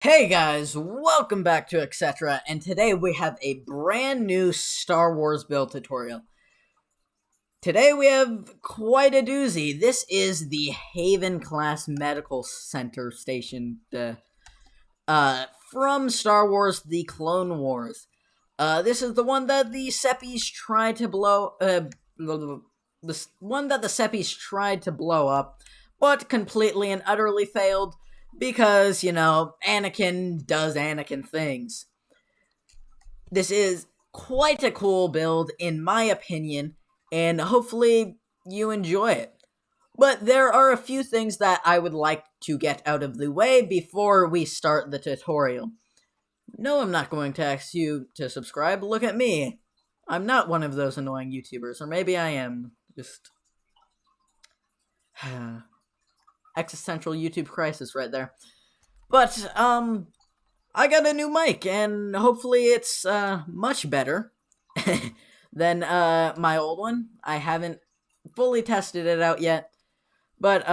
Hey guys, welcome back to Etc. And today we have a brand new Star Wars build tutorial. Today we have quite a doozy. This is the Haven class medical center station from Star Wars The Clone Wars. This is the one that the Seppies tried to the one that the Seppies tried to blow up, but completely and utterly failed because, Anakin does Anakin things. This is quite a cool build, in my opinion, and hopefully you enjoy it. But there are a few things that I would like to get out of the way before we start the tutorial. No, I'm not going to ask you to subscribe. Look at me. I'm not one of those annoying YouTubers, or maybe I am. Just existential YouTube crisis right there. But I got a new mic, and hopefully it's much better than my old one. I haven't fully tested it out yet, but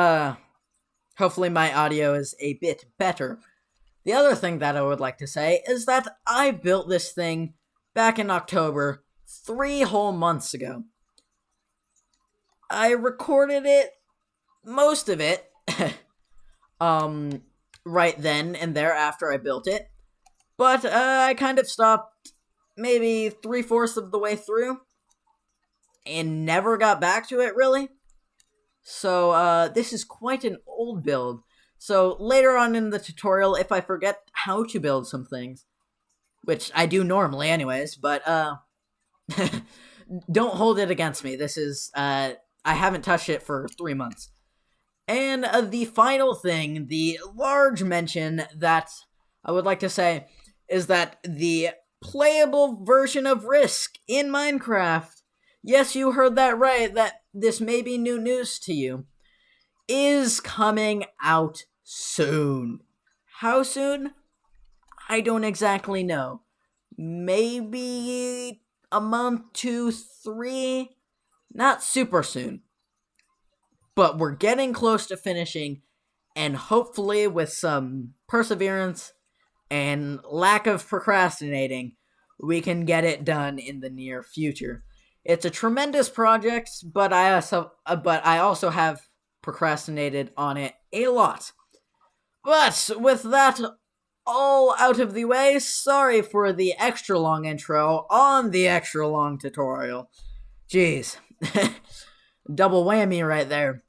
hopefully my audio is a bit better. The other thing that I would like to say is that I built this thing back in October, 3 whole months ago. I recorded it, most of it, right then and there after I built it. But I kind of stopped maybe 3/4 of the way through and never got back to it, really. So this is quite an old build. So later on in the tutorial, if I forget how to build some things, which I do normally anyways, but don't hold it against me. This is, I haven't touched it for 3 months. And the final thing, the large mention that I would like to say is that the playable version of Risk in Minecraft, yes, you heard that right, that this may be new news to you, is coming out soon. How soon? I don't exactly know. Maybe a month, 2, 3. Not super soon. But we're getting close to finishing, and hopefully with some perseverance and lack of procrastinating, we can get it done in the near future. It's a tremendous project, but I also have procrastinated on it a lot. But with that all out of the way, sorry for the extra long intro on the extra long tutorial. Jeez. Double whammy right there.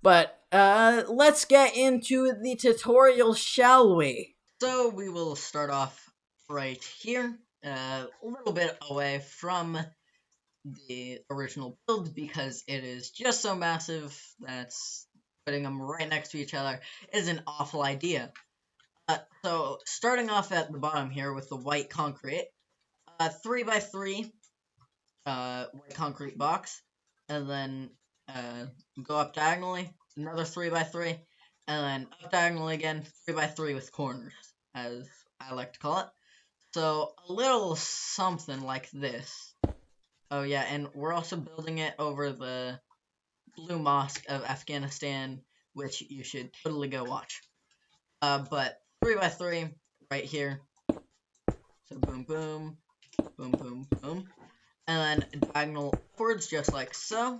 But let's get into the tutorial, shall we? So we will start off right here, a little bit away from the original build because it is just so massive that putting them right next to each other is an awful idea. So starting off at the bottom here with the white concrete, 3x3 white concrete box, and then go up diagonally, another 3x3, and then up diagonally again, 3x3 with corners, as I like to call it. So a little something like this. Oh yeah, and we're also building it over the Blue Mosque of Afghanistan, which you should totally go watch. But 3x3 right here. So boom, boom, boom, boom, boom. And then diagonal upwards, just like so.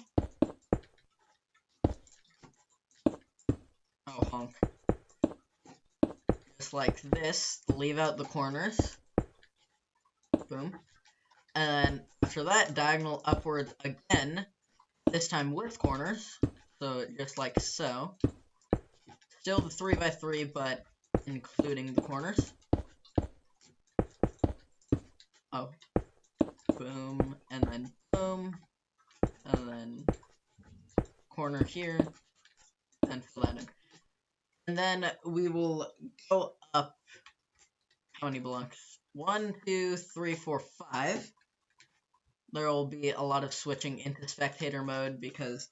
Oh, honk. Just like this. Leave out the corners. Boom. And then after that, diagonal upwards again. This time with corners. So just like so. Still the 3x3, but including the corners. Oh. Boom. And then boom. And then corner here. And fill that in. And then we will go up, how many blocks? 1, 2, 3, 4, 5. There will be a lot of switching into spectator mode because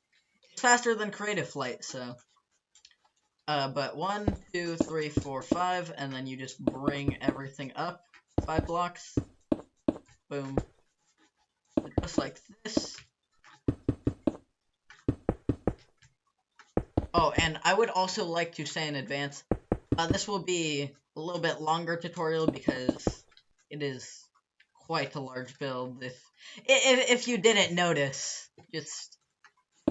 it's faster than creative flight, so. But 1, 2, 3, 4, 5, and then you just bring everything up 5 blocks. Boom. Just like this. Oh, and I would also like to say in advance, this will be a little bit longer tutorial because it is quite a large build. If you didn't notice, just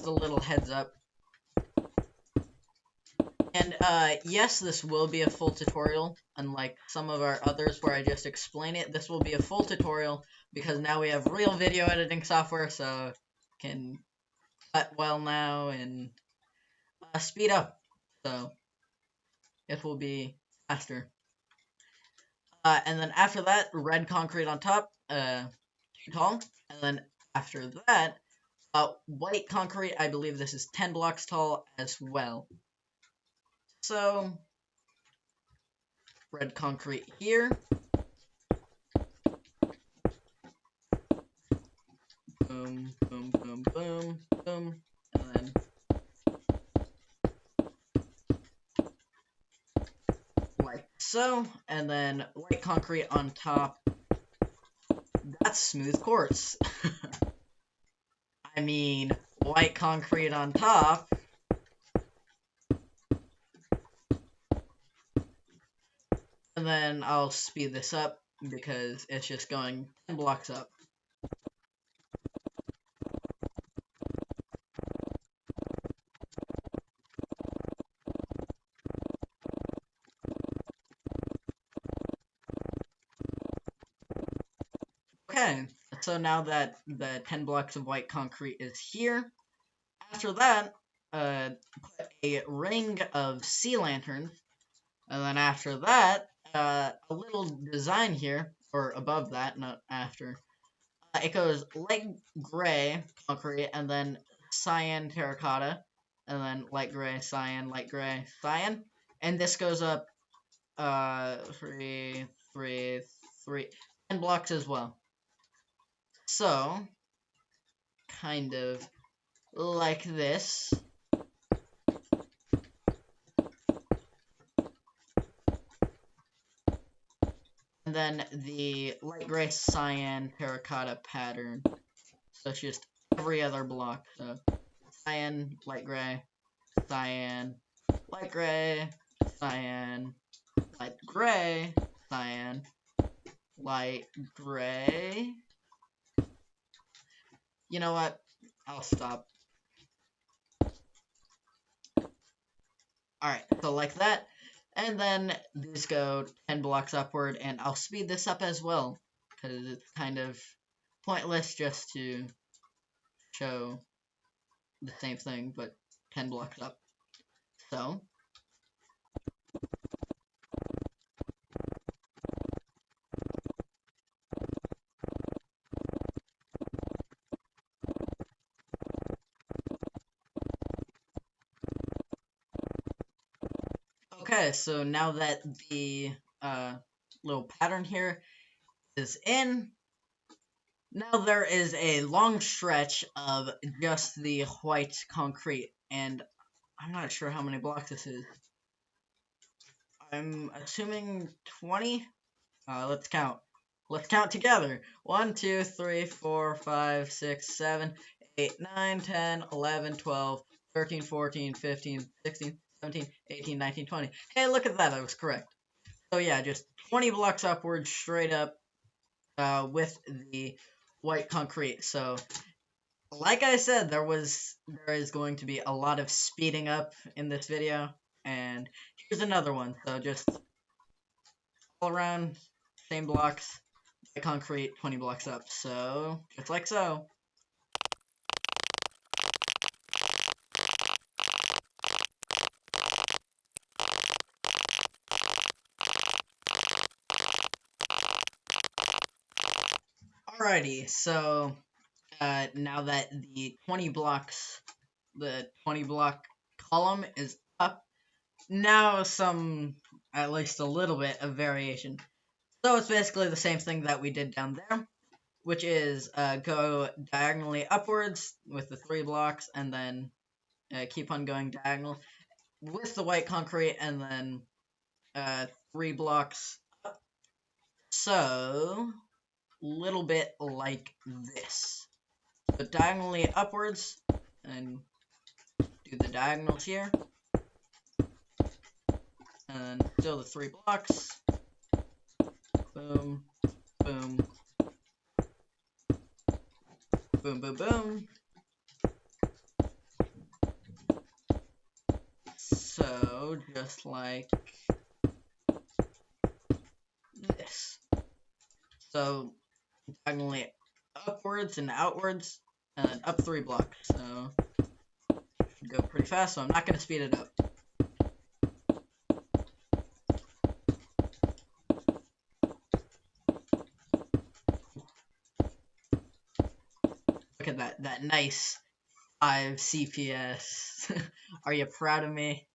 a little heads up. And yes, this will be a full tutorial, unlike some of our others where I just explain it. This will be a full tutorial because now we have real video editing software, so can cut well now and speed up. So it will be faster. And then after that, red concrete on top, too tall. And then after that, white concrete, I believe this is 10 blocks tall as well. So, red concrete here. Boom, boom, boom, boom, boom. And then like so. And then white concrete on top. That's smooth quartz. I mean, white concrete on top. And then I'll speed this up because it's just going 10 blocks up. Okay, so now that the 10 blocks of white concrete is here, after that, put a ring of sea lanterns, and then after that, a little design here, or above that, not after. It goes light gray concrete, and then cyan terracotta, and then light gray, cyan, and this goes up, 3, 3, 3, 10 blocks as well. So, kind of like this. And then the light gray cyan terracotta pattern. So it's just every other block. So cyan, light gray, cyan, light gray, cyan, light gray, cyan, light gray. You know what? I'll stop. Alright, so like that. And then these go 10 blocks upward, and I'll speed this up as well, because it's kind of pointless just to show the same thing, but 10 blocks up. So, okay, so now that the little pattern here is in, now there is a long stretch of just the white concrete, and I'm not sure how many blocks this is. I'm assuming 20? Let's count. Let's count together. 1, 2, 3, 4, 5, 6, 7, 8, 9, 10, 11, 12, 13, 14, 15, 16, 17, 18, 19, 20. Hey, look at that. I was correct. So yeah, just 20 blocks upwards, straight up, with the white concrete. So, like I said, there is going to be a lot of speeding up in this video. And here's another one. So just all around, same blocks, white concrete, 20 blocks up. So, just like so. Alrighty, so now that the 20 block column is up, now at least a little bit of variation. So it's basically the same thing that we did down there, which is go diagonally upwards with the 3 blocks, and then keep on going diagonal with the white concrete, and then 3 blocks up. So, little bit like this. So diagonally upwards, and do the diagonals here. and still the 3 blocks. Boom, boom, boom, boom, boom. So, just like this. So, diagonally upwards and outwards, and then up 3 blocks. So, should go pretty fast, so I'm not going to speed it up. Look at that nice 5 CPS. Are you proud of me?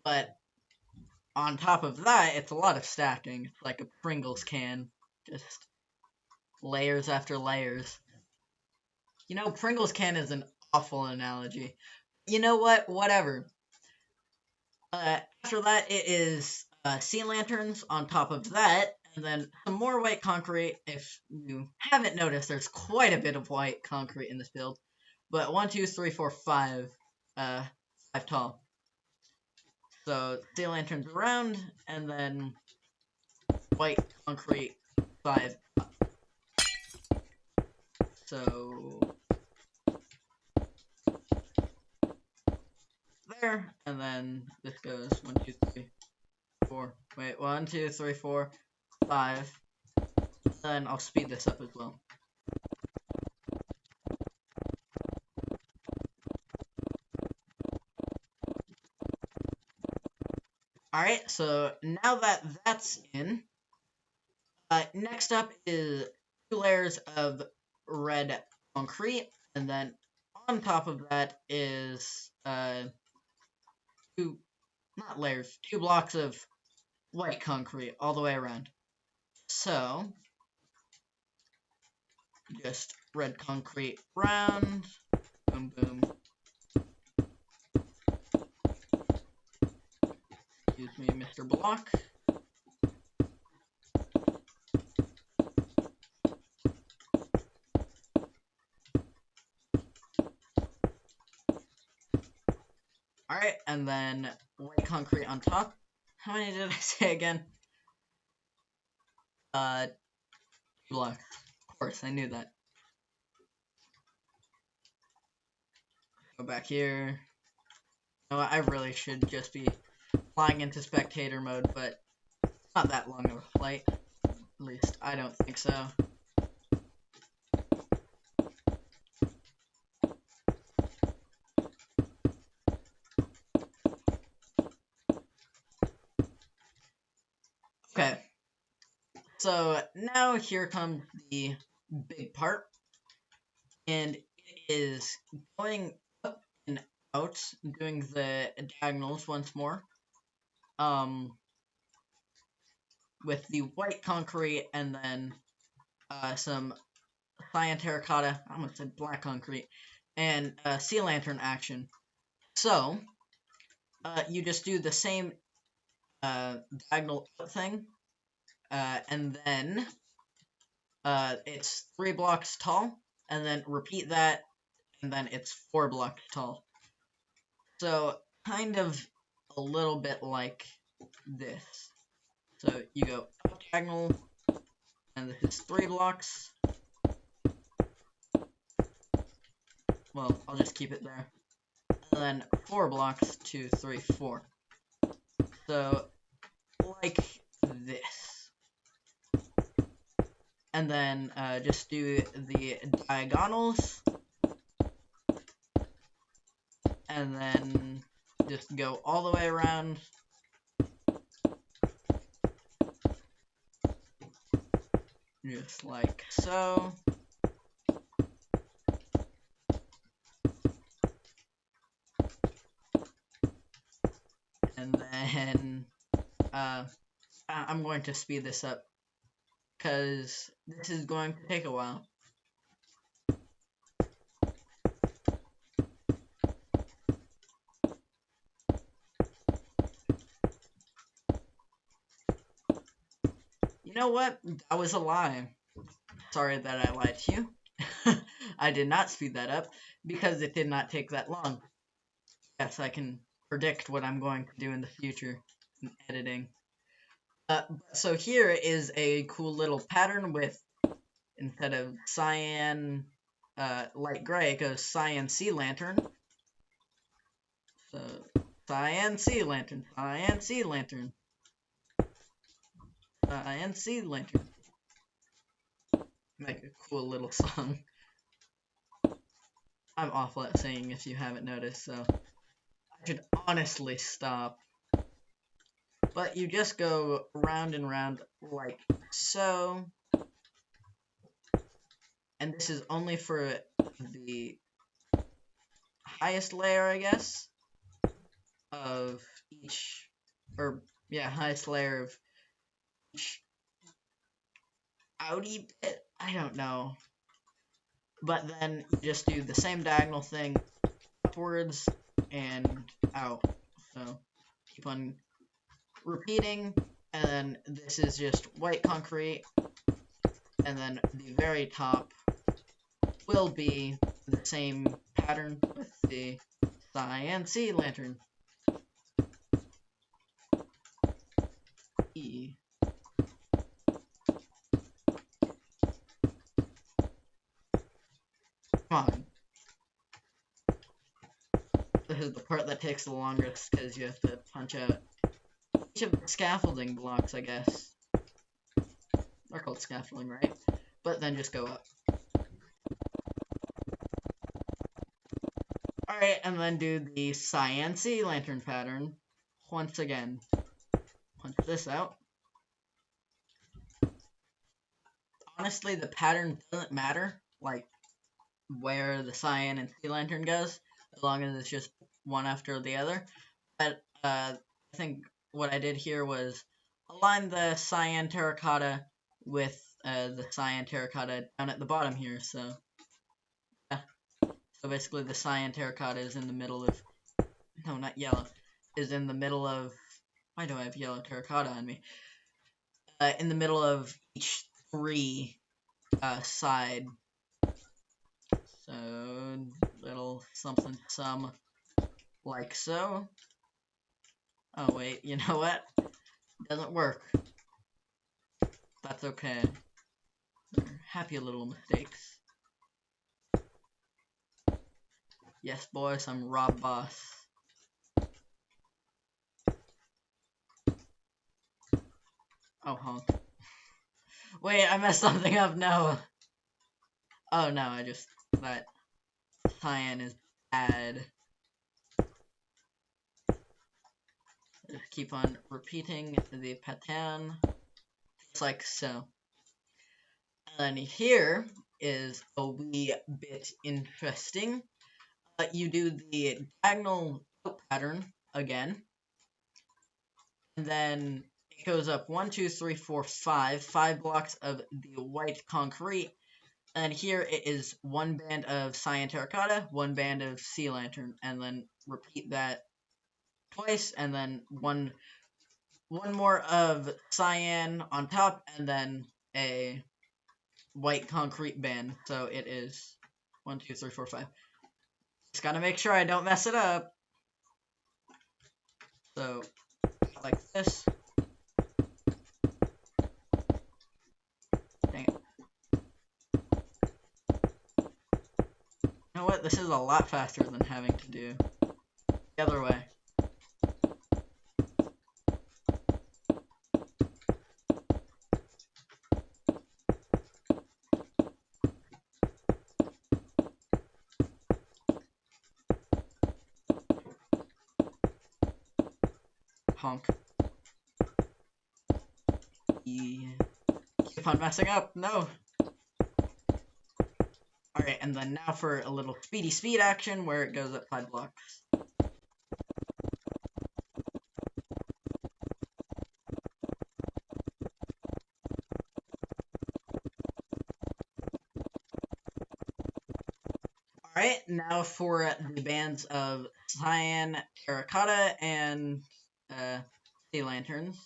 But on top of that, it's a lot of stacking. It's like a Pringles can. Just layers after layers. You know, Pringles can is an awful analogy. You know what? Whatever. After that, it is sea lanterns on top of that, and then some more white concrete. If you haven't noticed, there's quite a bit of white concrete in this build. But 1, 2, 3, 4, 5, 5 tall. So sea lanterns around, and then white concrete 5 up. So there, and then this goes 1, 2, 3, 4. Wait, 1, 2, 3, 4, 5. Then I'll speed this up as well. Alright, so now that that's in, next up is 2 layers of red concrete, and then on top of that is 2, not layers, 2 blocks of white concrete all the way around. So, just red concrete round, boom, boom. Excuse me, Mr. Block. Alright, and then white concrete on top. How many did I say again? 2 blocks. Of course, I knew that. Go back here. You know what, I really should just be flying into spectator mode, but it's not that long of a flight. At least, I don't think so. Okay. So, now here comes the big part. And it is going up and out, doing the diagonals once more. With the white concrete and then some cyan terracotta, I almost said black concrete, and sea lantern action. So, you just do the same diagonal thing, and then it's 3 blocks tall, and then repeat that, and then it's 4 blocks tall. So, kind of a little bit like this. So, you go up diagonal, and this is 3 blocks. Well, I'll just keep it there. And then 4 blocks, 2, 3, 4. So, like this. And then just do the diagonals. And then just go all the way around. Just like so. And then I'm going to speed this up because this is going to take a while. You know what? That was a lie. Sorry that I lied to you. I did not speed that up because it did not take that long. Yes, I can predict what I'm going to do in the future in editing. So here is a cool little pattern with, instead of cyan, light gray, it goes cyan sea lantern. So cyan sea lantern, cyan sea lantern, cyan sea lantern. Make a cool little song. I'm awful at singing if you haven't noticed, so I should honestly stop. But you just go round and round like so. And this is only for the highest layer, I guess, of each, or yeah, highest layer of each outie bit. I don't know. But then you just do the same diagonal thing upwards and out. So keep on repeating, and then this is just white concrete, and then the very top will be the same pattern with the cyan sea lantern. E. Come on. This is the part that takes the longest because you have to punch out each of the scaffolding blocks, I guess. They're called scaffolding, right? But then just go up. Alright, and then do the cyan sea lantern pattern once again. Punch this out. Honestly, the pattern doesn't matter, like, where the cyan and sea lantern goes, as long as it's just one after the other. But, I think what I did here was align the cyan terracotta with, the cyan terracotta down at the bottom here, so, yeah. So basically the cyan terracotta is in the middle of, no, not yellow, is in the middle of, why do I have yellow terracotta on me? In the middle of each three, side. So, little something some like so. Oh wait, you know what? Doesn't work. That's okay. They're happy little mistakes. Yes, boys, I'm Rob Boss. Oh, honk. Wait, I messed something up, no. Oh no, that cyan is bad. Just keep on repeating the pattern, just like so. And then here is a wee bit interesting. You do the diagonal pattern again, and then it goes up 1, 2, 3, 4, 5 blocks of the white concrete, and here it is one band of cyan terracotta, one band of sea lantern, and then repeat that twice, and then one more of cyan on top, and then a white concrete band. So it is 1, 2, 3, 4, 5. Just gotta make sure I don't mess it up. So, like this. Dang it. You know what? This is a lot faster than having to do the other way. Honk. Keep on messing up. No. Alright, and then now for a little speedy speed action where it goes up 5 blocks. Alright, now for the bands of cyan, terracotta, and sea lanterns.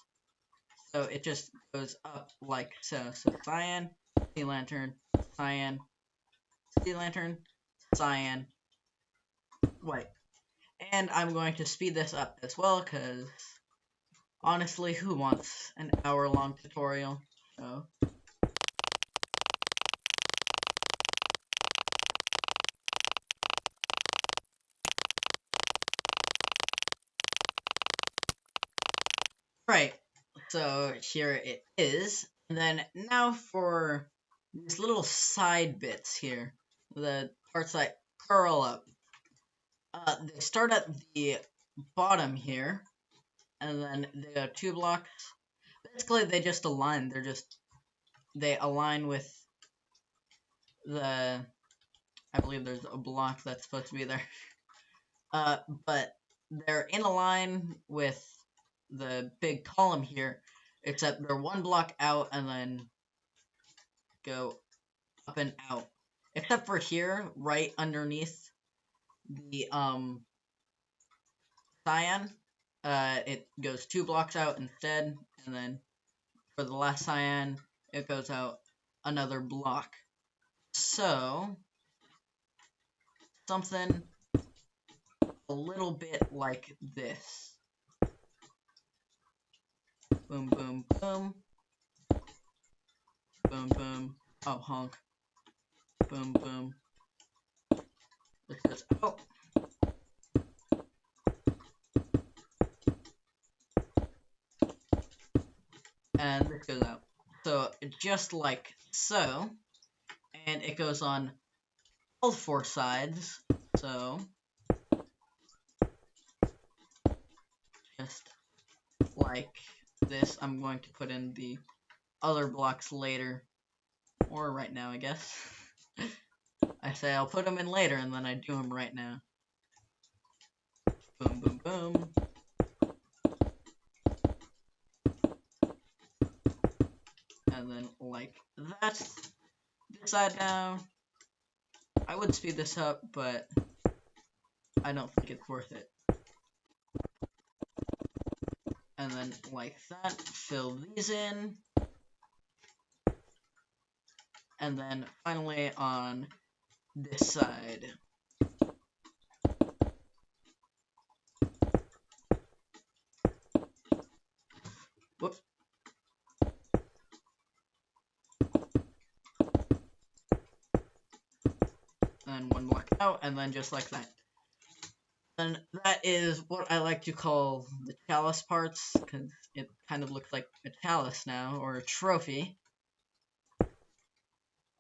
So it just goes up like so. So cyan, sea lantern, cyan, sea lantern, cyan, white. And I'm going to speed this up as well, because honestly, who wants an hour-long tutorial? So, right, so here it is. And then now for these little side bits here, the parts that curl up. They start at the bottom here, and then they go 2 blocks. Basically, they just align. They align with the. I believe there's a block that's supposed to be there. But they're in a line with the big column here, except they're 1 block out and then go up and out. Except for here, right underneath the cyan, it goes 2 blocks out instead, and then for the last cyan, it goes out another block. So, something a little bit like this. Boom, boom, boom. Boom, boom. Oh, honk. Boom, boom. This goes out. And this goes out. So, just like so. And it goes on all 4 sides. So, just like this. I'm going to put in the other blocks later. Or right now, I guess. I say I'll put them in later, and then I do them right now. Boom, boom, boom. And then like that. This side now. I would speed this up, but I don't think it's worth it. And then like that, fill these in. And then finally on this side. Whoops. And 1 block out, and then just like that. And that is what I like to call the chalice parts, because it kind of looks like a chalice now, or a trophy.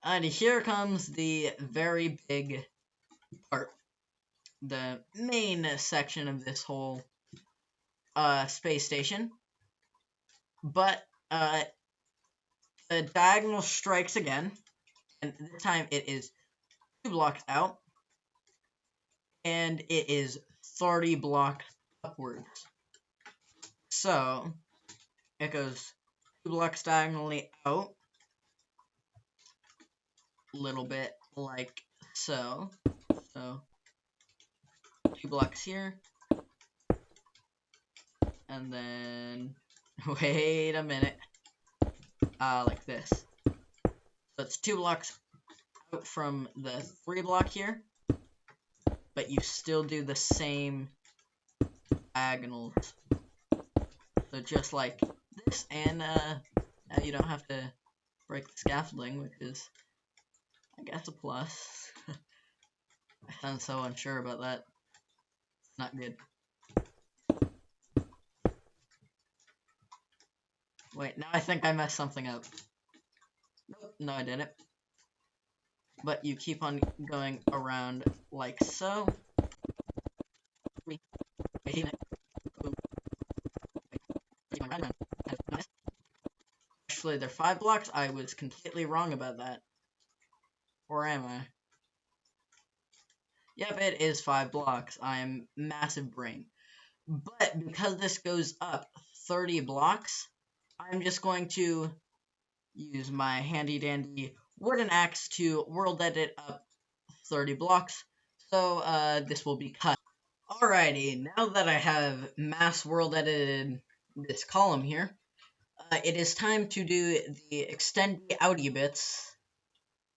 And here comes the very big part, the main section of this whole space station. But the diagonal strikes again, and this time it is 2 blocks out, and it is 30 blocks upwards. So it goes 2 blocks diagonally out, a little bit like so. So 2 blocks here, and then wait a minute, like this. So it's 2 blocks out from the 3 block here, but you still do the same diagonals. So just like this, and now you don't have to break the scaffolding, which is, I guess, a plus. I sound so unsure about that. It's not good. Wait, now I think I messed something up. Nope, no I didn't. But you keep on going around like so. Actually, they're 5 blocks. I was completely wrong about that. Or am I? Yep, it is 5 blocks. I'm massive brain. But because this goes up 30 blocks, I'm just going to use my handy dandy wooden axe to world edit up 30 blocks. So this will be cut. Alrighty, now that I have mass world edited this column here, it is time to do the extend the outie bits,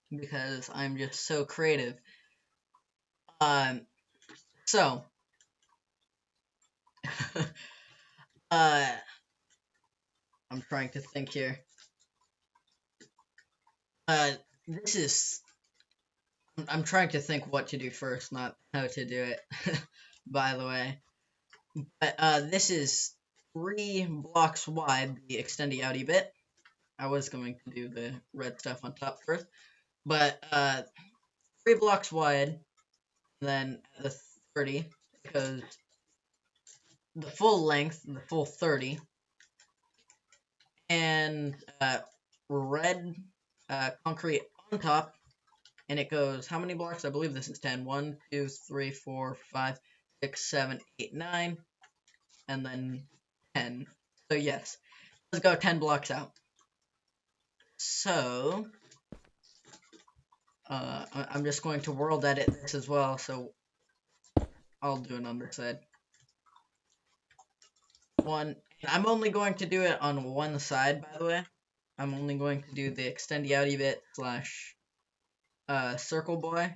because I'm just so creative. So, uh, I'm trying to think here. This is. I'm trying to think what to do first, not how to do it. By the way, but this is 3 blocks wide. The extendy outy bit. I was going to do the red stuff on top first, but 3 blocks wide. Then at the 30, because the full length, the full 30, and red concrete on top, and it goes, how many blocks? I believe this is 10. 1, 2, 3, 4, 5, 6, 7, 8, 9, and then 10. So yes, let's go 10 blocks out. So, I'm just going to world edit this as well, so I'll do an underside. One, I'm only going to do it on one side, by the way. I'm only going to do the extendy outy bit slash circle boy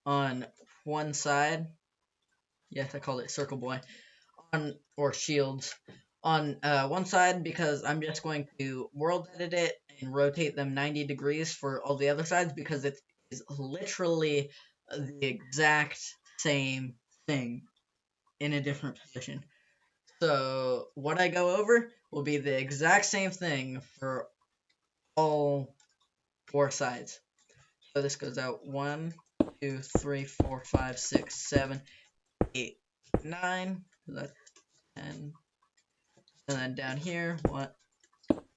on one side. Yes, I called it circle boy. Or shields on one side, because I'm just going to world edit it and rotate them 90 degrees for all the other sides, because it is literally the exact same thing in a different position. So what I go over will be the exact same thing for all 4 sides. So this goes out 1, 2, 3, 4, 5, 6, 7, 8, 9. That's 10. And then down here,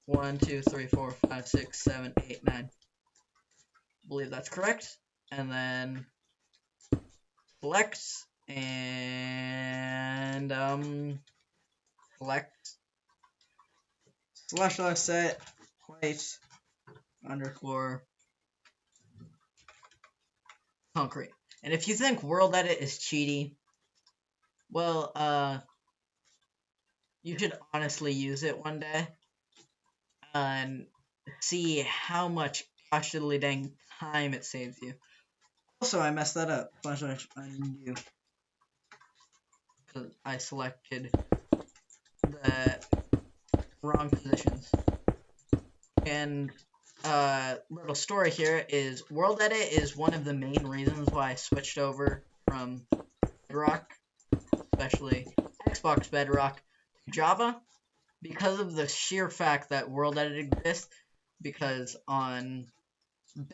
1, 2, 3, 4, 5, 6, 7, 8, 9. I believe that's correct. And then select and select slash offset white underscore concrete. And if you think world edit is cheaty, well, you should honestly use it one day and see how much gosh diddly dang time it saves you. Also, I messed that up. Slash undo. Because I selected the wrong positions. And little story here is world edit is one of the main reasons why I switched over from Bedrock, especially Xbox Bedrock, to Java, because of the sheer fact that world edit exists. Because on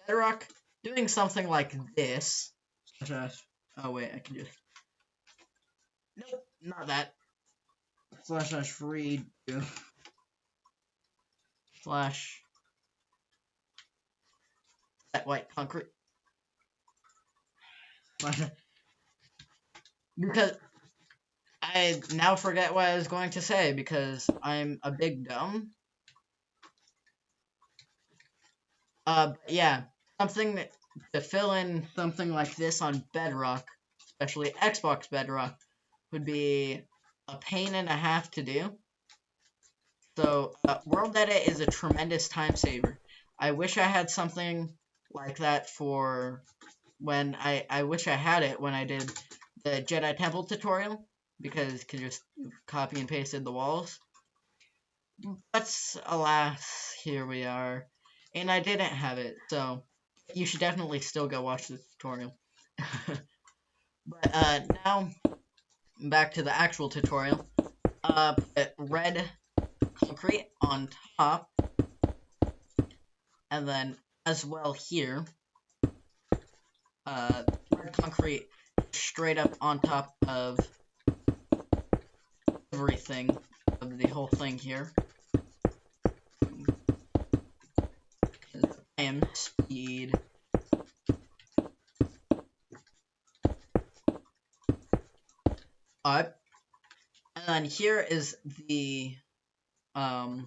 Bedrock, doing something like this, oh wait, I can just, nope, not that, slash redo, slash that white concrete, because I now forget what I was going to say, because I'm a big dumb. Yeah, something to fill in something like this on Bedrock, especially Xbox Bedrock, would be a pain and a half to do. So, world edit is a tremendous time saver. I wish I had something like that for when I wish I had it when I did the Jedi Temple tutorial, because you could just copy and pasted the walls. But alas, here we are. And I didn't have it, so you should definitely still go watch the tutorial. But now, back to the actual tutorial. Put red concrete on top, and then as well here, red concrete straight up on top of everything, of the whole thing here. I am speed. Up. And then here is the, I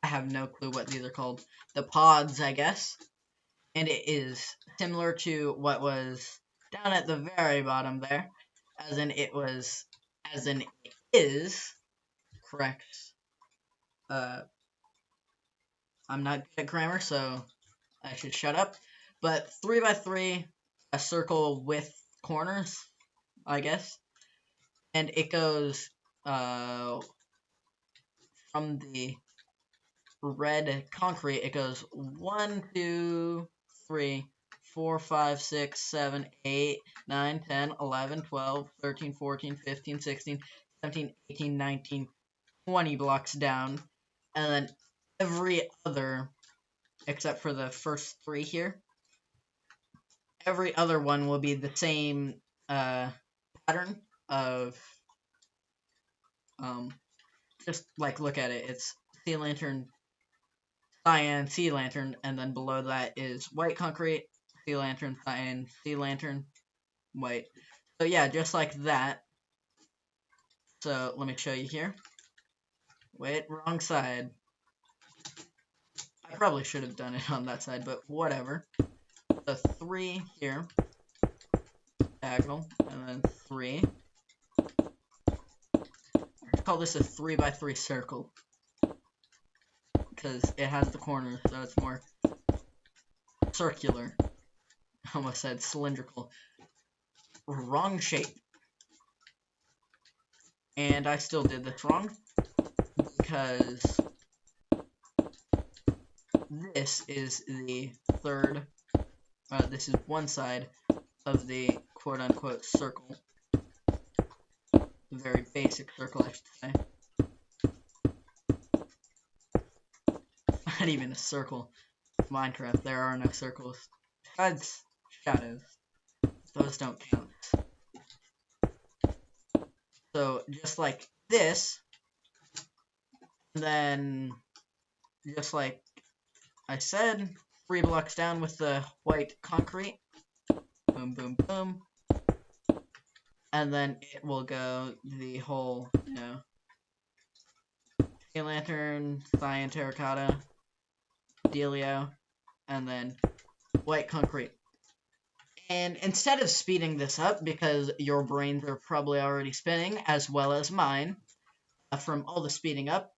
have no clue what these are called. The pods, I guess. And it is similar to what was down at the very bottom there. As in it is, correct. I'm not good at grammar, so I should shut up. But 3x3, a circle with corners. I guess. And it goes from the red concrete, it goes 1, 2, 3, 4, 5, 6, 7, 8, 9, 10, 11, 12, 13, 14, 15, 16, 17, 18, 19, 20 blocks down. And then every other, except for the first 3 here, every other one will be the same pattern of, just like look at it. It's sea lantern, cyan, sea lantern, and then below that is white concrete, sea lantern, cyan, sea lantern, white. So yeah, just like that. So let me show you here. Wait, wrong side. I probably should have done it on that side, but whatever. So 3 here, diagonal, and then 3. I call this a 3 by 3 circle because it has the corners, so it's more circular. I almost said cylindrical. Wrong shape. And I still did this wrong because this is the third, this is one side of the quote-unquote circle. Very basic circle, I should say. Not even a circle. Minecraft, there are no circles. Besides shadows. Those don't count. So, just like this, then, just like I said, 3 blocks down with the white concrete. Boom, boom, boom. And then it will go the whole, you know, sea lantern, cyan terracotta, dealio, and then white concrete. And instead of speeding this up, because your brains are probably already spinning, as well as mine, from all the speeding up,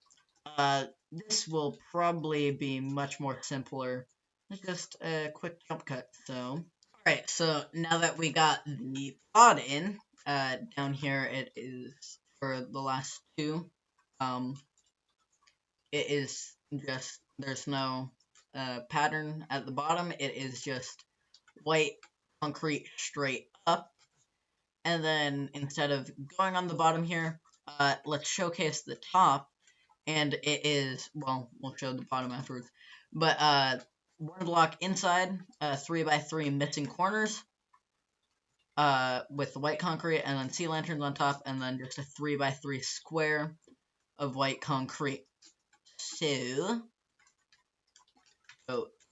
this will probably be much more simpler. It's just a quick jump cut, so. Alright, so now that we got the pod in, down here it is, for the last 2, it is just, there's no pattern at the bottom, it is just white concrete straight up. And then instead of going on the bottom here, let's showcase the top. And it is, well, we'll show the bottom afterwards. But 1 block inside, 3 by 3 missing corners, with the white concrete, and then sea lanterns on top, and then just a 3 by 3 square of white concrete. So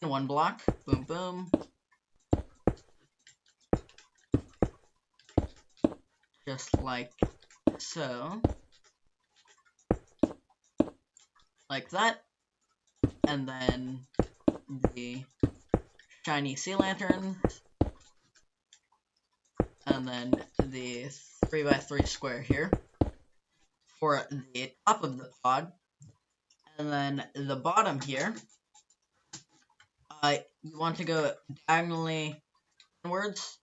in 1 block, boom, boom. Just like so. Like that. And then the shiny sea lanterns. And then the 3 by 3 square here for the top of the pod. And then the bottom here, you want to go diagonally inwards,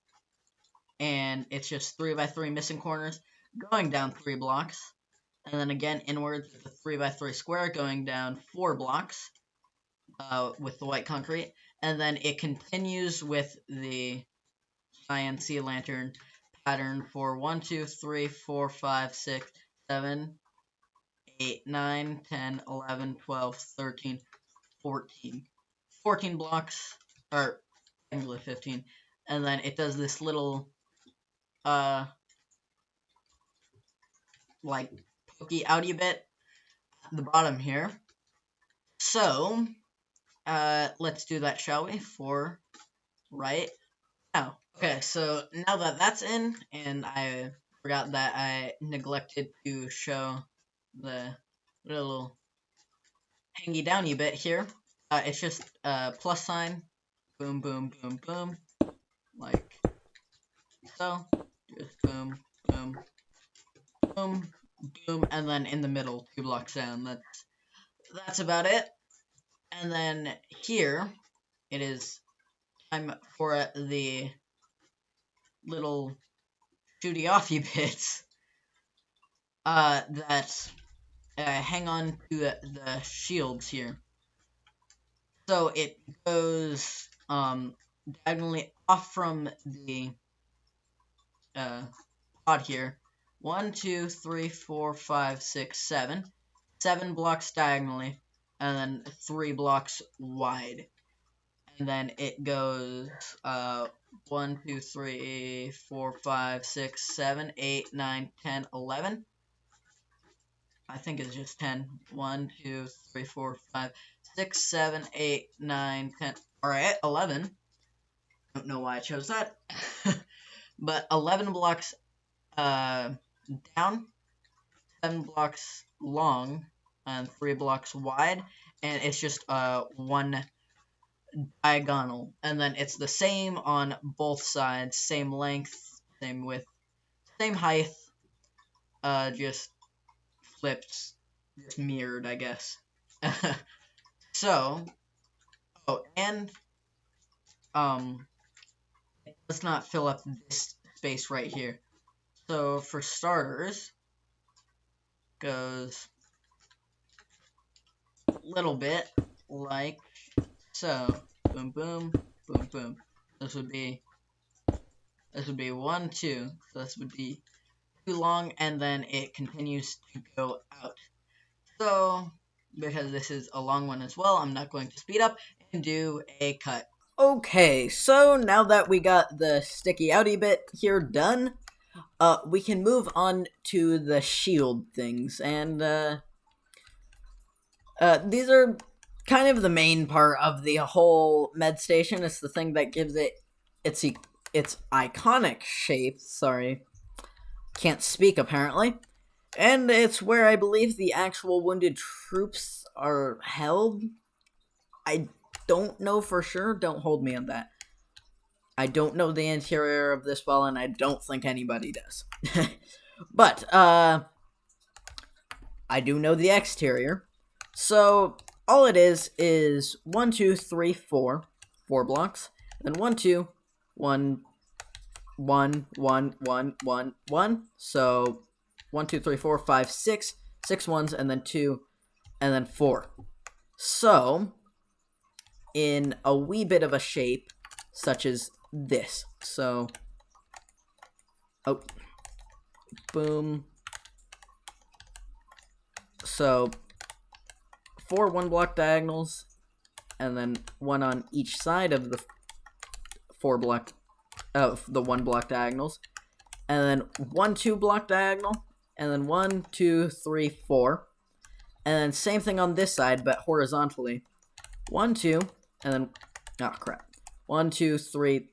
and it's just 3 by 3 missing corners, going down 3 blocks, and then again inwards with the 3 by 3 square, going down 4 blocks, with the white concrete, and then it continues with the cyan sea lantern pattern for 1, 2, 3, 4, 5, 6, 7, 8, 9, 10, 11, 12, 13, 14. 14 blocks, or technically 15, and then it does this little, like, pokey outy bit at the bottom here. So, let's do that, shall we, for right now. Okay, so now that that's in, and I forgot that I neglected to show the little hangy downy bit here, it's just plus sign, boom, boom, boom, boom, like so, just boom, boom, boom, boom, and then in the middle, 2 blocks down. That's about it. And then here, it is time for the little shooty offy bits that hang on to the shields here. So it goes diagonally off from the pod here. 1, 2, 3, 4, 5, 6, 7. 7 blocks diagonally, and then 3 blocks wide. And then it goes 1, 2, 3, 4, 5, 6, 7, 8, 9, 10, 11. I think it's just 10. 1, 2, 3, 4, 5, 6, 7, 8, 9, 10. Alright, 11. Don't know why I chose that. But 11 blocks down, 7 blocks long, and 3 blocks wide. And it's just one diagonal. And then it's the same on both sides. Same length, same width, same height. Just flipped, just mirrored, I guess. So, and it does not fill up this space right here. So for starters, goes a little bit like so. Boom, boom, boom, boom. This would be 1, 2. So this would be too long, and then it continues to go out. So, because this is a long one as well, I'm not going to speed up and do a cut. Okay, so now that we got the sticky outy bit here done, we can move on to the shield things, and these are kind of the main part of the whole med station. It's the thing that gives it its iconic shape. Sorry, can't speak apparently. And it's where I believe the actual wounded troops are held. I don't know for sure. Don't hold me on that. I don't know the interior of this well, and I don't think anybody does. But, I do know the exterior. So, all it is 1, 2, 3, 4. 4 blocks. Then 1, 2, 1, 1, 1, 1, 1, 1. So, 1, 2, 3, 4, 5, 6. 6 ones, and then 2, and then 4. So, in a wee bit of a shape, such as this. So, boom. So, 4 1-block diagonals, and then 1 on each side of the 4-block, the 1-block diagonals, and then 1 2-block diagonal, and then 1, 2, 3, 4, and then same thing on this side, but horizontally. 1, 2, and then, oh crap, 1, 2, 3,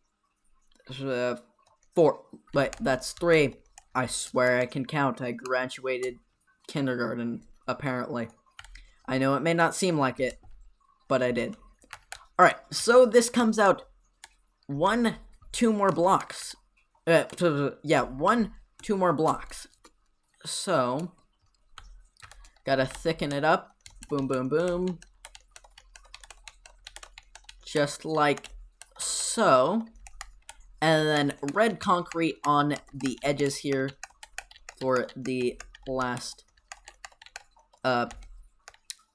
4. Wait, that's 3. I swear I can count. I graduated kindergarten, apparently. I know it may not seem like it, but I did. Alright, so this comes out 1, 2 more blocks. Yeah, 1, 2 more blocks. So, gotta thicken it up. Boom, boom, boom. Just like so. And then red concrete on the edges here for the last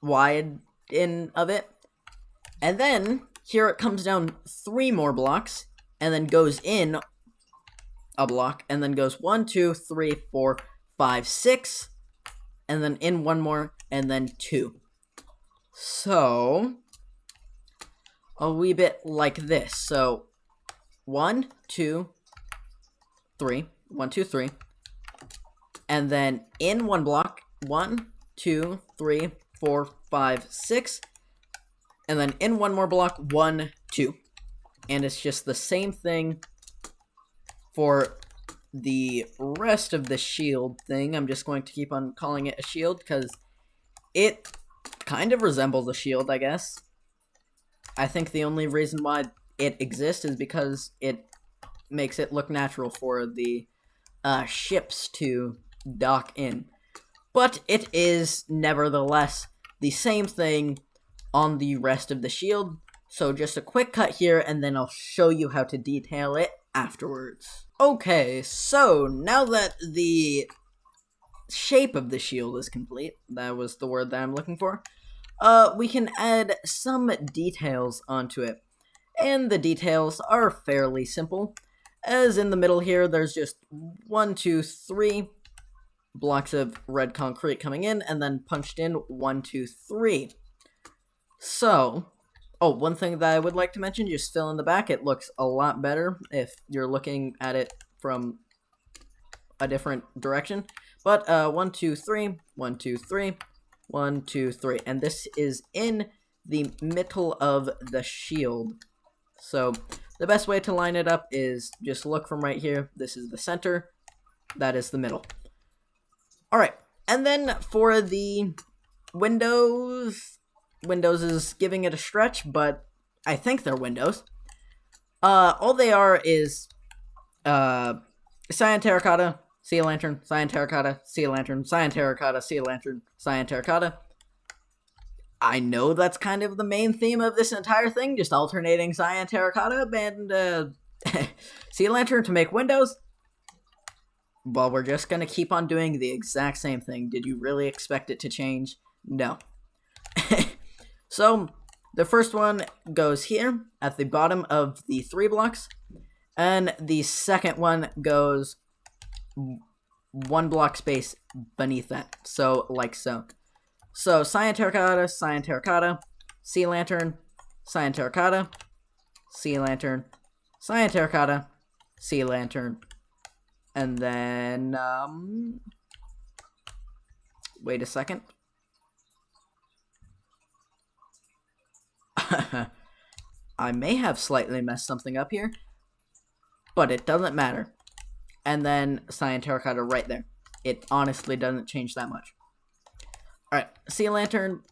wide in of it. And then here it comes down 3 more blocks and then goes in a block and then goes 1, 2, 3, 4, 5, 6 and then in 1 more and then 2. So a wee bit like this. So 1, 2, 3. 1, 2, 3. And then in 1 block, 1, 2, 3, 4, 5, 6. And then in 1 more block, 1, 2. And it's just the same thing for the rest of the shield thing. I'm just going to keep on calling it a shield because it kind of resembles a shield, I guess. I think the only reason why it exists is because it makes it look natural for the ships to dock in. But it is nevertheless the same thing on the rest of the shield. So just a quick cut here, and then I'll show you how to detail it afterwards. Okay, so now that the shape of the shield is complete, that was the word that I'm looking for, we can add some details onto it. And the details are fairly simple. As in the middle here, there's just 1, 2, 3 blocks of red concrete coming in, and then punched in 1, 2, 3. So, oh, one thing that I would like to mention, just fill in the back. It looks a lot better if you're looking at it from a different direction. But 1, 2, 3, 1, 2, 3, 1, 2, 3, and this is in the middle of the shield. So the best way to line it up is just look from right here. This is the center. That is the middle. All right, and then for the windows, Windows is giving it a stretch, but I think they're windows. All they are is cyan terracotta, sea lantern, cyan terracotta, sea lantern, cyan terracotta, sea lantern, cyan terracotta. I know that's kind of the main theme of this entire thing, just alternating cyan terracotta and sea lantern to make windows. Well, we're just gonna keep on doing the exact same thing. Did you really expect it to change? No. So, the first one goes here, at the bottom of the 3 blocks, and the second one goes 1 block space beneath that, so like so. So, cyan terracotta, sea lantern, cyan terracotta, sea lantern, cyan terracotta, sea lantern, and then, wait a second. I may have slightly messed something up here, but it doesn't matter. And then cyan terracotta right there. It honestly doesn't change that much. Alright, sea lantern,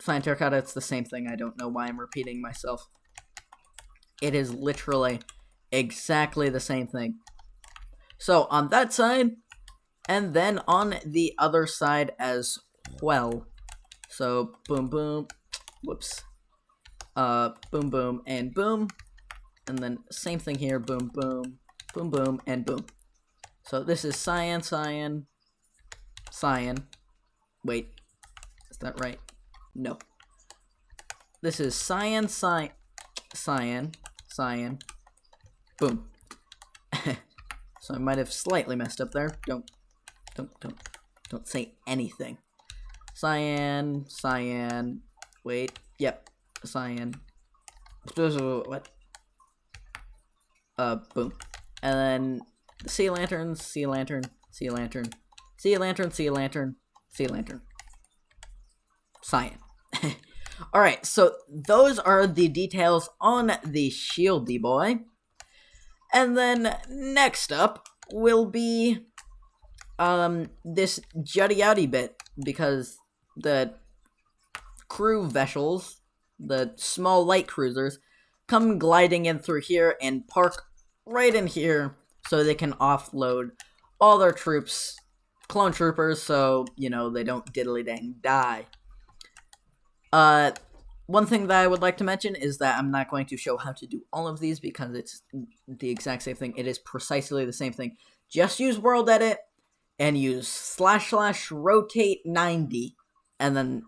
cyan terracotta, it's the same thing. I don't know why I'm repeating myself. It is literally exactly the same thing. So on that side, and then on the other side as well. So boom, boom, whoops. Boom, boom, and boom. And then same thing here, boom, boom, boom, boom, and boom. So this is cyan, cyan, cyan. Wait, is that right? No. This is cyan, cyan, cyan, cyan, boom. So I might have slightly messed up there. Don't say anything. Cyan, cyan, wait, yep. Cyan. What? Boom. And then sea lantern, sea lantern, sea lantern, sea lantern, sea lantern, sea lantern. Cyan. Alright, so those are the details on the shieldy boy. And then next up will be this jutty outy bit, because the crew vessels, the small light cruisers, come gliding in through here and park right in here so they can offload all their troops, clone troopers, so, you know, they don't diddly-dang die. One thing that I would like to mention is that I'm not going to show how to do all of these because it's the exact same thing. It is precisely the same thing. Just use World Edit and use / rotate 90 and then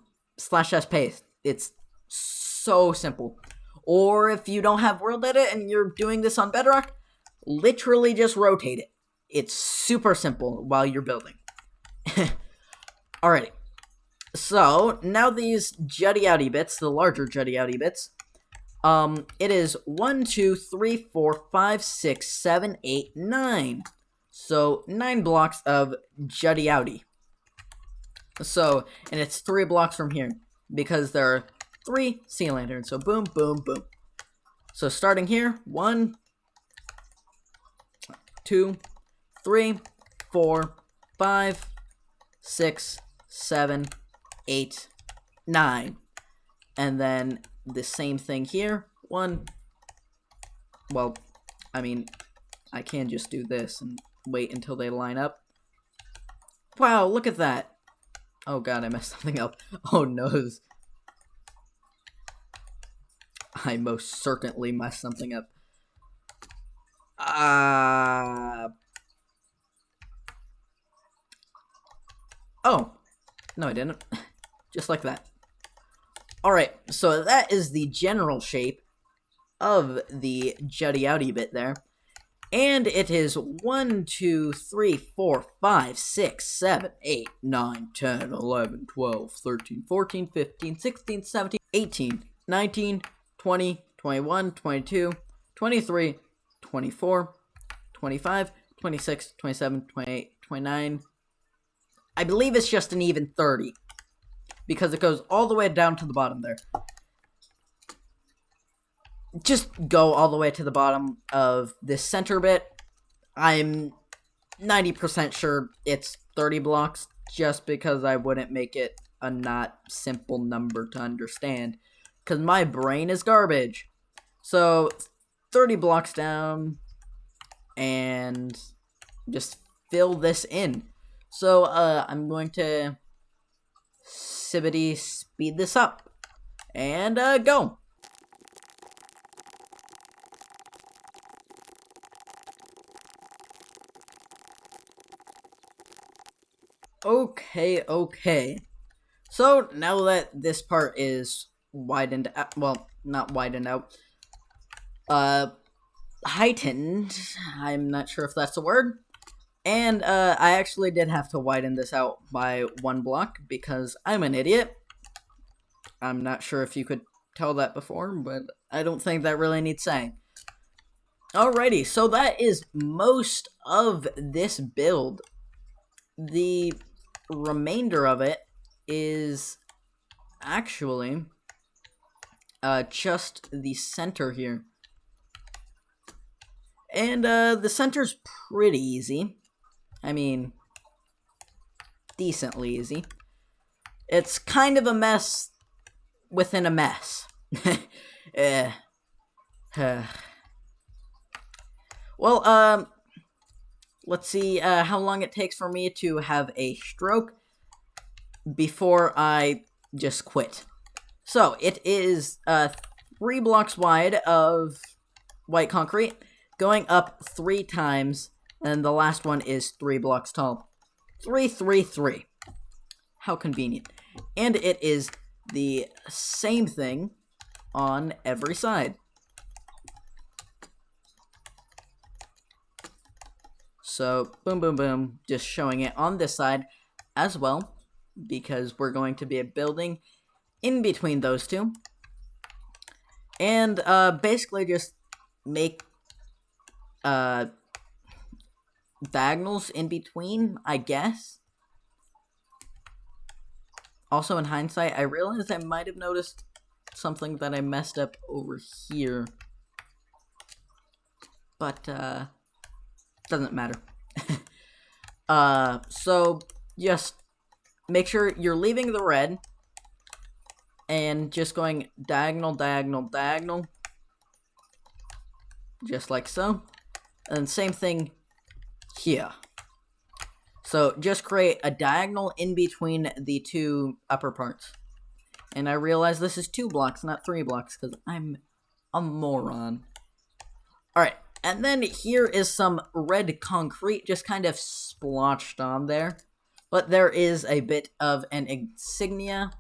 / paste. It's so simple. Or if you don't have World Edit and you're doing this on Bedrock, literally just rotate it. It's super simple while you're building. Alrighty. So, now these jutty outy bits, the larger jutty outy bits, it is 1, 2, 3, 4, 5, 6, 7, 8, 9. So, 9 blocks of jutty outy. So, and it's 3 blocks from here, because there are 3 sea lanterns. So, boom, boom, boom. So, starting here, 1, 2, 3, 4, 5, 6, 7, 8, 9. And then the same thing here. 1. Well, I mean, I can just do this and wait until they line up. Wow, look at that. Oh god, I messed something up. Oh no. I most certainly messed something up. Oh, no I didn't. Just like that. Alright, so that is the general shape of the jutty outy bit there. And it is 1, 2, 3, 4, 5, 6, 7, 8, 9, 10, 11, 12, 13, 14, 15, 16, 17, 18, 19, 20, 21, 22, 23, 24, 25, 26, 27, 28, 29. I believe it's just an even 30. Because it goes all the way down to the bottom there. Just go all the way to the bottom of this center bit. I'm 90% sure it's 30 blocks, just because I wouldn't make it a not simple number to understand, because my brain is garbage. So 30 blocks down, and just fill this in. So I'm going to speed this up, and go. Okay. So now that this part is widened out, well, not widened out, heightened, I'm not sure if that's a word, and I actually did have to widen this out by 1 block because I'm an idiot. I'm not sure if you could tell that before, but I don't think that really needs saying. Alrighty, so that is most of this build. The remainder of it is actually just the center here. And the center's pretty easy. I mean, decently easy. It's kind of a mess within a mess. Well, let's see how long it takes for me to have a stroke before I just quit. So, it is 3 blocks wide of white concrete, going up 3 times, and the last one is 3 blocks tall. 3, 3, 3. How convenient. And it is the same thing on every side. So, boom, boom, boom, just showing it on this side as well, because we're going to be building in between those two. And basically just make diagonals in between, I guess. Also, in hindsight, I realized I might have noticed something that I messed up over here. But, doesn't matter. So, just make sure you're leaving the red, and just going diagonal, diagonal, diagonal. Just like so. And same thing here. So just create a diagonal in between the 2 upper parts. And I realize this is 2 blocks, not 3 blocks, because I'm a moron. Alright, and then here is some red concrete just kind of splotched on there. But there is a bit of an insignia.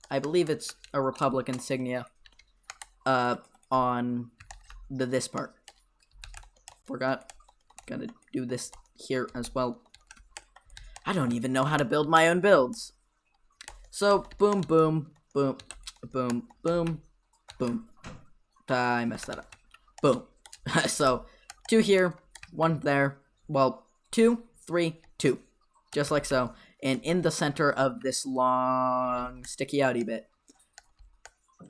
I believe it's a Republic insignia on this part. Forgot. Gotta do this here as well. I don't even know how to build my own builds. So, boom, boom, boom, boom, boom, boom. I messed that up. Boom. So, 2 here, 1 there. Well, 2, 3, 2. Just like so. And in the center of this long, sticky outy bit.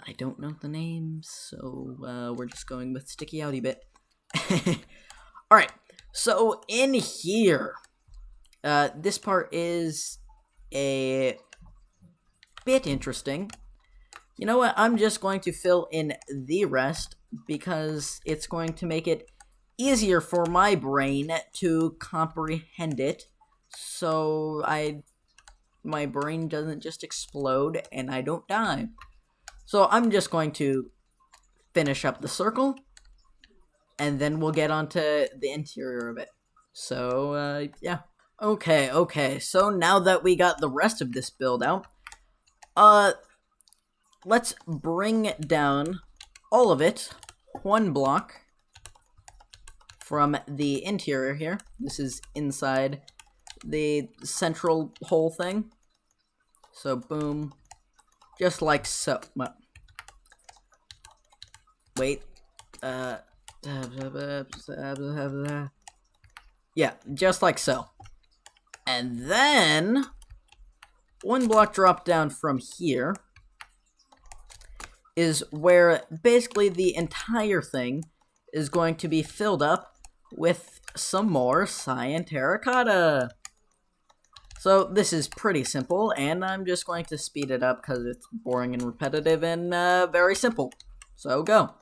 I don't know the names, so we're just going with sticky outy bit. Alright, so in here, this part is a bit interesting. You know what, I'm just going to fill in the rest, because it's going to make it easier for my brain to comprehend it, so my brain doesn't just explode and I don't die. So I'm just going to finish up the circle. and then we'll get onto the interior of it. So, yeah. Okay, so now that we got the rest of this build out, let's bring down all of it, one block from the interior here. This is inside the central hole thing. So, boom. Just like so. Well, wait. Yeah, just like so. And then, one block drop down from here is where basically the entire thing is going to be filled up with some more cyan terracotta. So this is pretty simple, and I'm just going to speed it up because it's boring and repetitive and very simple. So go.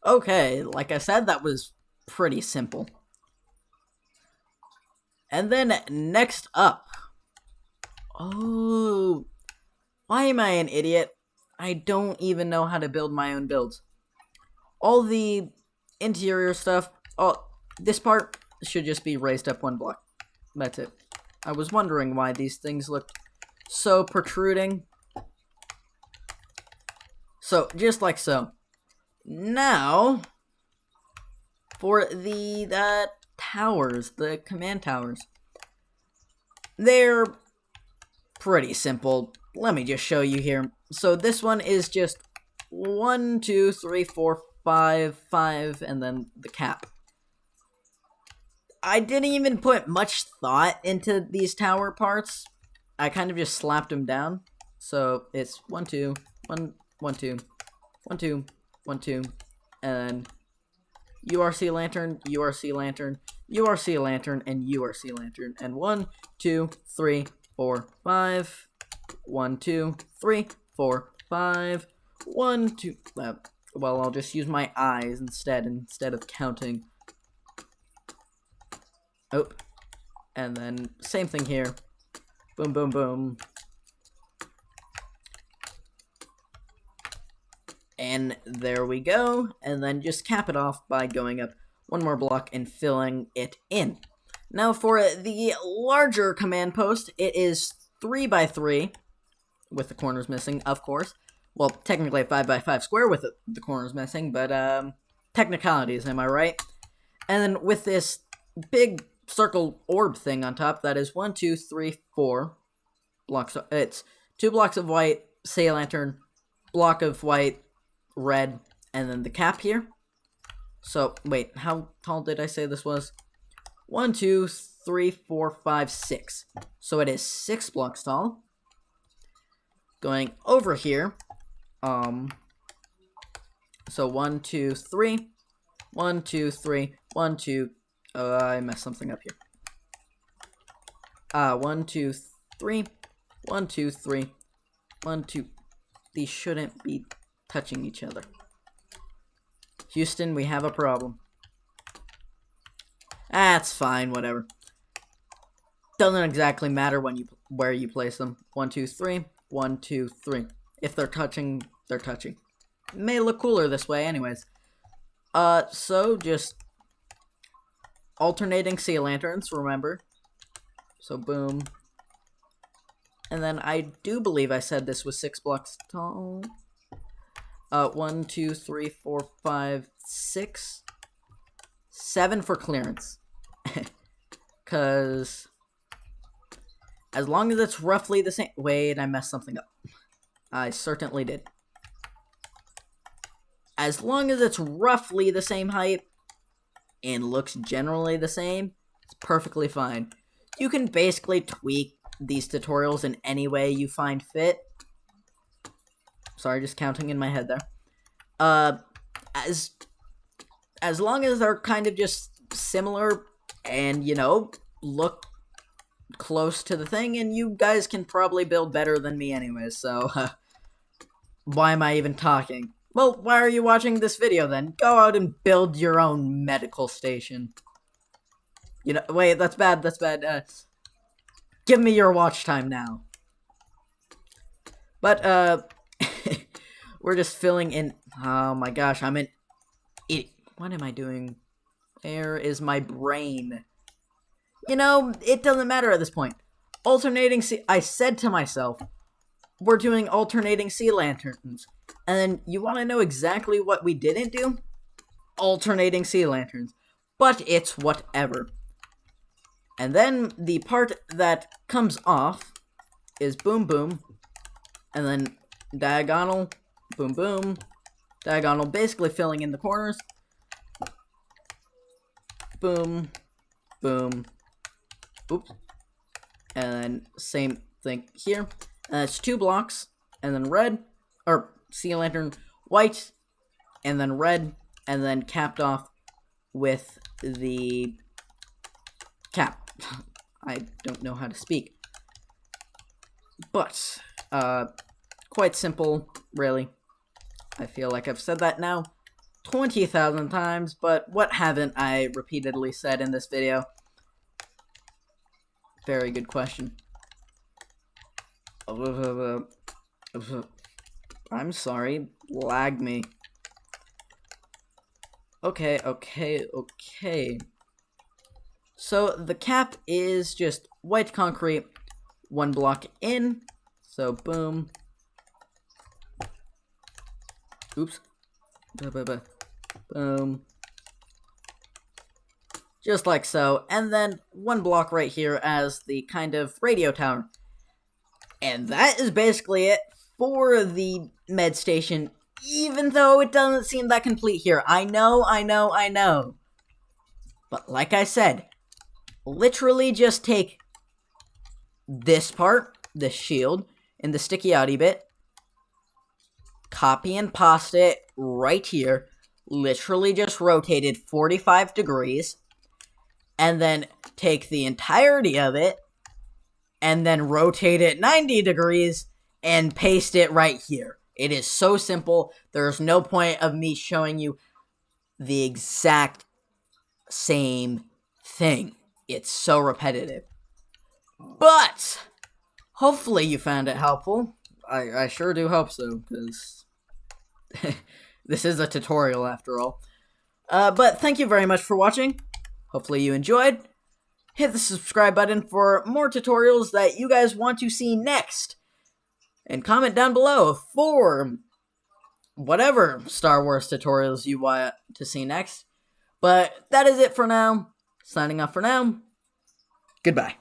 Okay, like I said, that was pretty simple. And then next up. Oh, why am I an idiot? I don't even know how to build my own builds. All the interior stuff, this part should just be raised up one block. That's it. I was wondering why these things looked so protruding. So, just like so. Now, for the towers, the command towers. They're pretty simple. Let me just show you here. So this one is just 1, 2, 3, 4, 5, and then the cap. I didn't even put much thought into these tower parts. I kind of just slapped them down. So it's 1, 2, 1, 1, 2, 1, 2, 1, 2, and URC lantern, URC lantern, URC lantern, and URC lantern. And 1, 2, 3, 4, 5. 1, 2, 3, 4, 5. 1, 2. Well, I'll just use my eyes instead of counting. Oh, and then same thing here. Boom, boom, boom. And there we go. And then just cap it off by going up one more block and filling it in. Now for the larger command post, it is 3 by 3 with the corners missing, of course. Well, technically a 5 by 5 square with the corners missing, but technicalities, am I right? And then with this big circle orb thing on top, that is 1, 2, 3, 4 blocks. It's 2 blocks of white, say lantern, block of white, red, and then the cap here. So, wait, how tall did I say this was? 1, 2, 3, 4, 5, 6. So it is 6 blocks tall. Going over here, so 1, 2, 3, 1, 2, 3, 1, 2, I messed something up here. 1, 2, 3, 1, 2, 3, 1, 2, these shouldn't be touching each other. Houston, we have a problem. That's fine, whatever. Doesn't exactly matter where you place them. 1, 2, 3, 1, 2, 3. If they're touching, they're touching. It may look cooler this way, anyways. So just alternating sea lanterns, remember. So boom. And then I do believe I said this was 6 blocks tall. 1, 2, 3, 4, 5, 6. 7 for clearance. Because as long as it's roughly the same... Wait, I messed something up. I certainly did. As long as it's roughly the same height and looks generally the same, it's perfectly fine. You can basically tweak these tutorials in any way you find fit. Sorry, just counting in my head there. As long as they're kind of just similar and, you know, look close to the thing, and you guys can probably build better than me anyways, so, why am I even talking? Well, why are you watching this video then? Go out and build your own medical station. You know, wait, that's bad, give me your watch time now. But, we're just filling in... Oh my gosh, I'm an idiot. What am I doing? Where is my brain? You know, it doesn't matter at this point. Alternating sea... I said to myself, we're doing alternating sea lanterns. And then, you want to know exactly what we didn't do? Alternating sea lanterns. But it's whatever. And then, the part that comes off is boom boom. And then, diagonal, boom boom. Diagonal, basically filling in the corners. Boom, boom, oops, and then same thing here. And it's 2 blocks, and then red, or sea lantern, white, and then red, and then capped off with the cap. I don't know how to speak. But, quite simple, really. I feel like I've said that now 20,000 times, but what haven't I repeatedly said in this video? Very good question. I'm sorry, lag me. Okay. So the cap is just white concrete, 1 block in, so boom. Oops. Boom. Just like so. And then 1 block right here as the kind of radio tower. And that is basically it for the med station, even though it doesn't seem that complete here. I know. But like I said, literally just take this part, the shield, and the sticky outy bit, copy and paste it right here, literally just rotated 45 degrees, and then take the entirety of it, and then rotate it 90 degrees, and paste it right here. It is so simple, there's no point of me showing you the exact same thing. It's so repetitive. But, hopefully you found it helpful. I sure do hope so, because this is a tutorial after all. But thank you very much for watching. Hopefully you enjoyed. Hit the subscribe button for more tutorials that you guys want to see next. And comment down below for whatever Star Wars tutorials you want to see next. But that is it for now. Signing off for now. Goodbye.